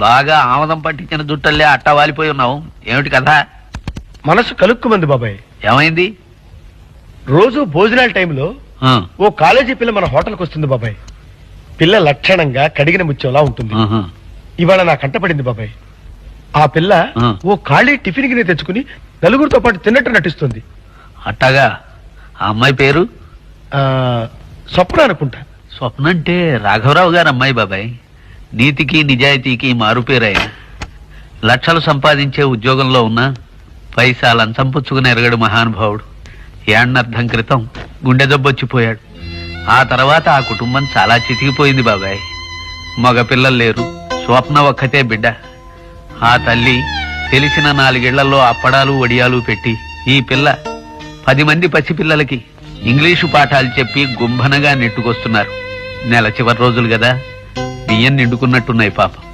బాగా ఆమదం పట్టించిన జుట్టల్లే అట్టా వాలిపోయి ఉన్నావు. ఏమిటి కదా? మనసు కలుక్కుమంది బాబాయ్. ఏమైంది? రోజు భోజనాల టైంలో ఆ, ఓ కాలేజీ పిల్ల మన హోటల్కి వస్తుంది బాబాయ్. పిల్ల లక్షణంగా కడిగిన ముత్యంలా ఉంటుంది. ఆహా. ఇవాళ నా కంటపడింది బాబాయ్. ఆ పిల్ల ఆ. ఓ ఖాళీ టిఫిన్ గిన్నె తెచ్చుకుని నలుగురితో పాటు తిన్నట్టు నటిస్తుంది. అట్టాగా. ఆ అమ్మాయి పేరు? ఆ స్వప్న అనుకుంటా. స్వప్న అంటే రాఘవరావు గారు అమ్మాయి బాబాయ్. నీతికి నిజాయితీకి మారుపేరాయ. లక్షలు సంపాదించే ఉద్యోగంలో ఉన్నా పైసా లంచం పుచ్చుకుని ఎరగడు మహానుభావుడు. ఏడనర్థం క్రితం గుండె జబ్బొచ్చిపోయాడు. ఆ తర్వాత ఆ కుటుంబం చాలా చితికిపోయింది బాబాయ్. మగ పిల్లలు లేరు, స్వప్న ఒక్కతే బిడ్డ. ఆ తల్లి తెలిసిన 4 ఇళ్లలో అప్పడాలు వడియాలు పెట్టి ఈ పిల్ల 10 మంది పసిపిల్లలకి ఇంగ్లీషు పాఠాలు చెప్పి గుంభనగా నెట్టుకొస్తున్నారు. నెల చివరి రోజులు కదా, బియ్యం నిండుకున్నట్టున్నాయి పాపం.